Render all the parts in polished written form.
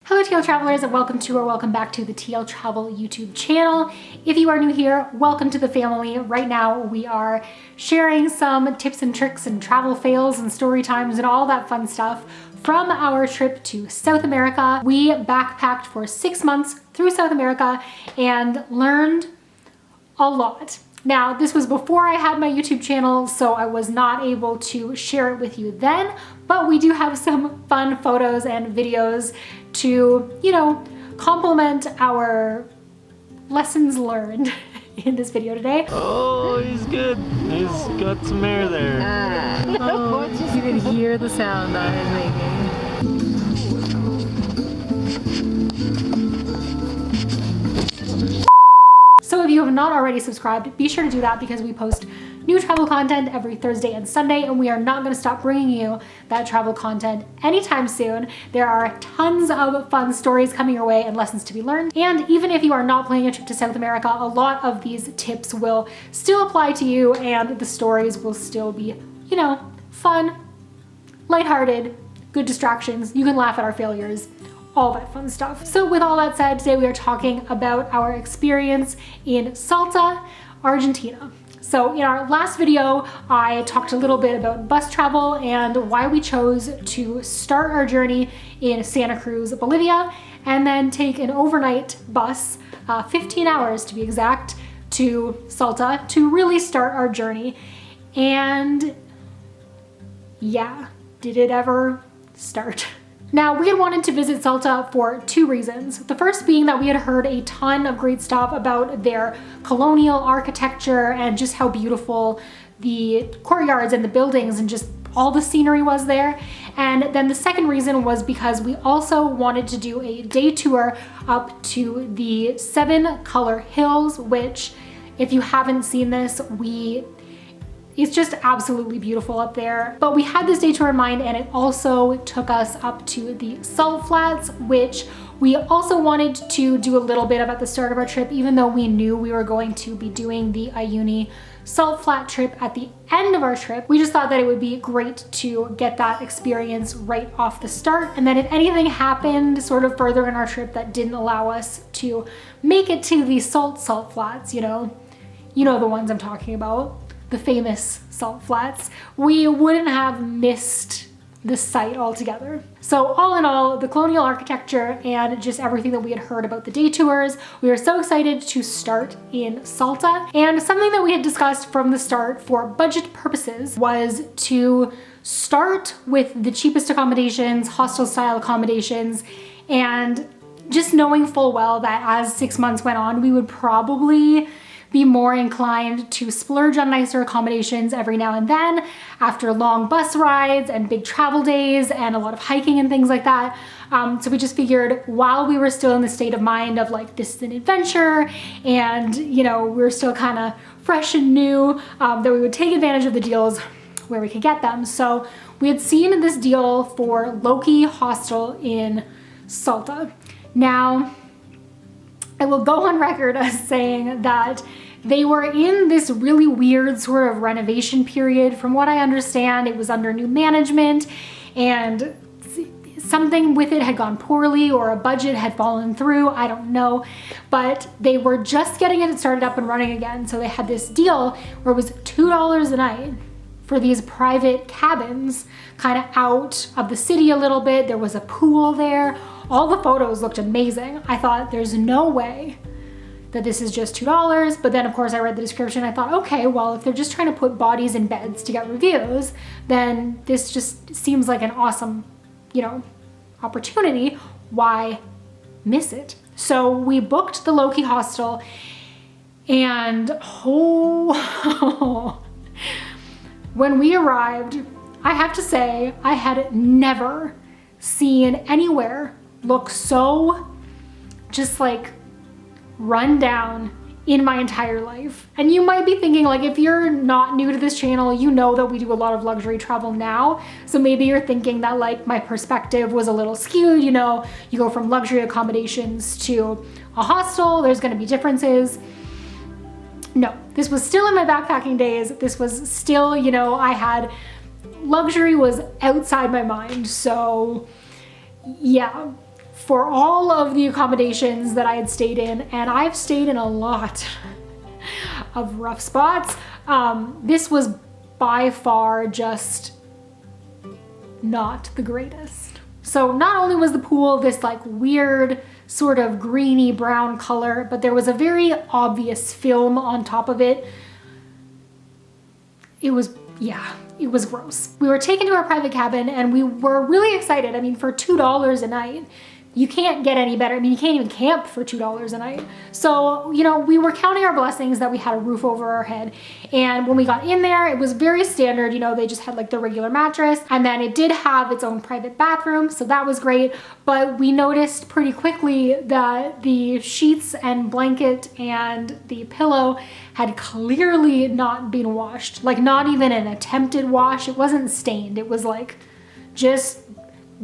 Hello TL Travelers, and welcome to or welcome back to the TL Travel YouTube channel. If you are new here, welcome to the family. Right now we are sharing some tips and tricks and travel fails and story times and all that fun stuff from our trip to South America. We backpacked for 6 months through South America and learned a lot. Now, this was before I had my YouTube channel, so I was not able to share it with you then, but we do have some fun photos and videos to, complement our lessons learned in this video today. Oh, he's good. He's got some air there. Oh, you can hear the sound that is making. So if you have not already subscribed, be sure to do that because we post new travel content every Thursday and Sunday, and we are not going to stop bringing you that travel content anytime soon. There are tons of fun stories coming your way and lessons to be learned. And even if you are not planning a trip to South America, a lot of these tips will still apply to you and the stories will still be, fun, lighthearted, good distractions. You can laugh at our failures, all that fun stuff. So with all that said, today we are talking about our experience in Salta, Argentina. So in our last video, I talked a little bit about bus travel and why we chose to start our journey in Santa Cruz, Bolivia, and then take an overnight bus, 15 hours to be exact, to Salta to really start our journey. And yeah, did it ever start? Now, we had wanted to visit Salta for 2 reasons. The first being that we had heard a ton of great stuff about their colonial architecture and just how beautiful the courtyards and the buildings and just all the scenery was there. And then the second reason was because we also wanted to do a day tour up to the 7 Color Hills, which, if you haven't seen this, it's just absolutely beautiful up there. But we had this day tour in mind, and it also took us up to the Salt Flats, which we also wanted to do a little bit of at the start of our trip, even though we knew we were going to be doing the Uyuni Salt Flat trip at the end of our trip. We just thought that it would be great to get that experience right off the start. And then if anything happened sort of further in our trip that didn't allow us to make it to the Salt Flats, you know the ones I'm talking about, the famous Salt Flats, we wouldn't have missed the site altogether. So all in all, the colonial architecture and just everything that we had heard about the day tours, we were so excited to start in Salta. And something that we had discussed from the start for budget purposes was to start with the cheapest accommodations, hostel style accommodations, and just knowing full well that as 6 months went on, we would probably be more inclined to splurge on nicer accommodations every now and then after long bus rides and big travel days and a lot of hiking and things like that. So we just figured while we were still in the state of mind of like, this is an adventure and we were still kind of fresh and new, that we would take advantage of the deals where we could get them. So we had seen this deal for Loki Hostel in Salta. Now, I will go on record as saying that they were in this really weird sort of renovation period. From what I understand, it was under new management and something with it had gone poorly or a budget had fallen through, I don't know. But they were just getting it started up and running again. So they had this deal where it was $2 a night for these private cabins kind of out of the city a little bit. There was a pool there. All the photos looked amazing. I thought there's no way that this is just $2. But then of course I read the description. I thought, okay, well, if they're just trying to put bodies in beds to get reviews, then this just seems like an awesome, opportunity. Why miss it? So we booked the Loki Hostel and when we arrived, I have to say, I had never seen anywhere look so just like run down in my entire life. And you might be thinking, like, if you're not new to this channel, you know that we do a lot of luxury travel now. So maybe you're thinking that like my perspective was a little skewed, you go from luxury accommodations to a hostel, there's gonna be differences. No, this was still in my backpacking days. This was still, luxury was outside my mind. So yeah, for all of the accommodations that I had stayed in, and I've stayed in a lot of rough spots, this was by far just not the greatest. So not only was the pool this like weird sort of greeny brown color, but there was a very obvious film on top of it. It was gross. We were taken to our private cabin and we were really excited. I mean, for $2 a night, you can't get any better. I mean, you can't even camp for $2 a night. So, you know, we were counting our blessings that we had a roof over our head. And when we got in there, it was very standard. You know, they just had like the regular mattress, and then it did have its own private bathroom. So that was great. But we noticed pretty quickly that the sheets and blanket and the pillow had clearly not been washed. Like not even an attempted wash. It wasn't stained. It was like just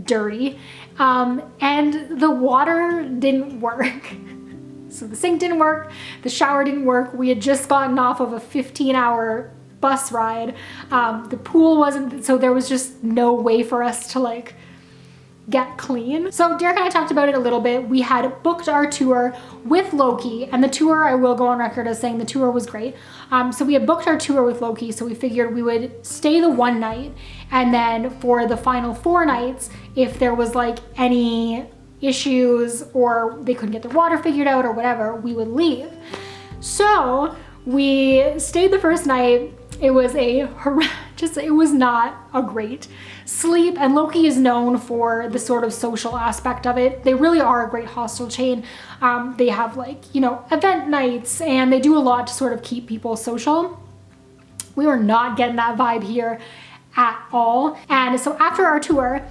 dirty. And the water didn't work. So the sink didn't work, the shower didn't work. We had just gotten off of a 15-hour bus ride. The pool wasn't, so there was just no way for us to like get clean. So Derek and I talked about it a little bit. We had booked our tour with Loki, and the tour, I will go on record as saying the tour was great. So we had booked our tour with Loki, so we figured we would stay the one night, and then for the final 4 nights, if there was like any issues or they couldn't get their water figured out or whatever, we would leave. So we stayed the first night. It was it was not a great sleep, and Loki is known for the sort of social aspect of it. They really are a great hostel chain. They have like, you know, event nights, and they do a lot to sort of keep people social. We were not getting that vibe here at all. And so after our tour,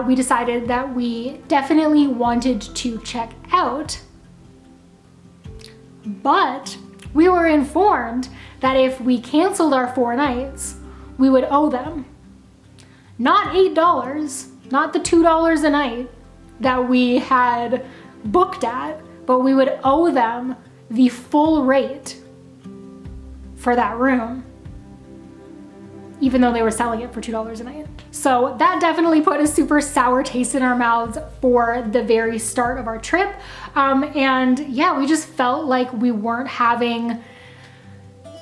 we decided that we definitely wanted to check out, but we were informed that if we canceled our 4 nights, we would owe them not $8, not the $2 a night that we had booked at, but we would owe them the full rate for that room, even though they were selling it for $2 a night. So that definitely put a super sour taste in our mouths for the very start of our trip. And yeah, we just felt like we weren't having,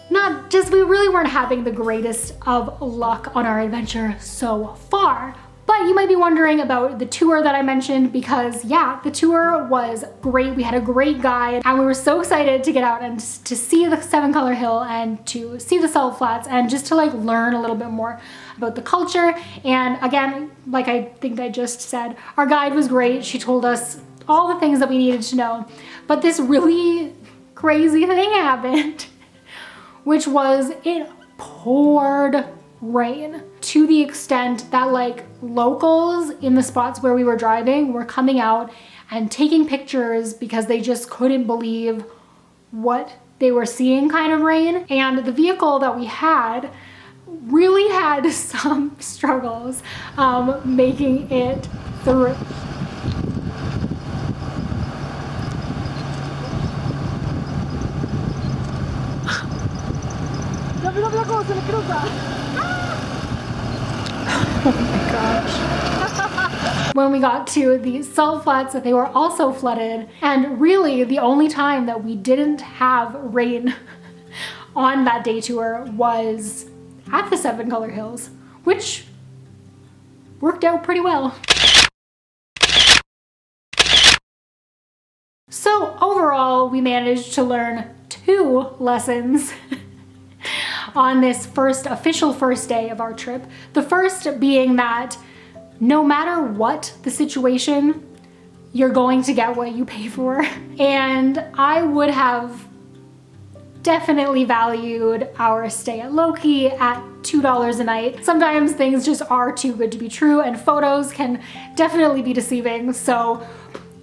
we really weren't having the greatest of luck on our adventure so far. But you might be wondering about the tour that I mentioned, because yeah, the tour was great. We had a great guide, and we were so excited to get out and to see the 7 Color Hill and to see the salt flats and just to like learn a little bit more about the culture. And again, like I think I just said, our guide was great. She told us all the things that we needed to know. But this really crazy thing happened, which was it poured rain to the extent that like locals in the spots where we were driving were coming out and taking pictures because they just couldn't believe what they were seeing kind of rain. And the vehicle that we had really had some struggles making it through. Oh my gosh. When we got to the salt flats, they were also flooded, and really the only time that we didn't have rain on that day tour was at the 7 Color Hills, which worked out pretty well. So overall, we managed to learn 2 lessons on this official first day of our trip. The first being that no matter what the situation, you're going to get what you pay for. And I would have definitely valued our stay at Loki at $2 a night. Sometimes things just are too good to be true, and photos can definitely be deceiving. So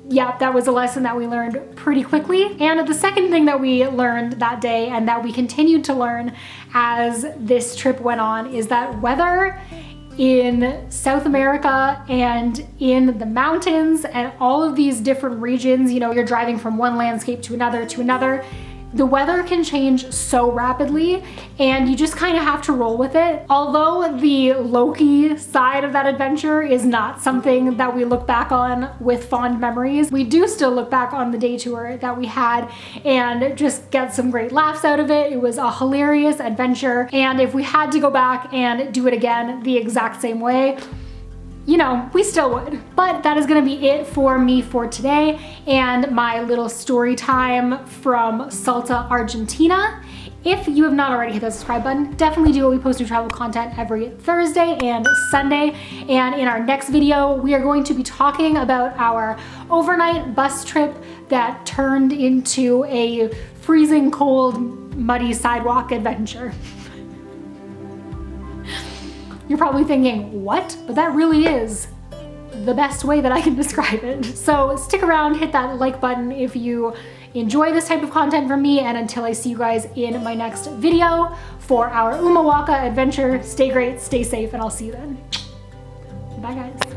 yeah, that was a lesson that we learned pretty quickly. And the second thing that we learned that day, and that we continued to learn as this trip went on, is that weather in South America and in the mountains and all of these different regions, you know, you're driving from one landscape to another, The weather can change so rapidly and you just kind of have to roll with it. Although the Loki side of that adventure is not something that we look back on with fond memories, we do still look back on the day tour that we had and just get some great laughs out of it. It was a hilarious adventure, and if we had to go back and do it again the exact same way, you know, we still would. But that is gonna be it for me for today and my little story time from Salta, Argentina. If you have not already hit the subscribe button, definitely do it. We post new travel content every Thursday and Sunday. And in our next video, we are going to be talking about our overnight bus trip that turned into a freezing cold, muddy sidewalk adventure. You're probably thinking, what? But that really is the best way that I can describe it. So stick around, hit that like button if you enjoy this type of content from me, and until I see you guys in my next video for our Umawaka adventure, stay great, stay safe, and I'll see you then. Bye guys.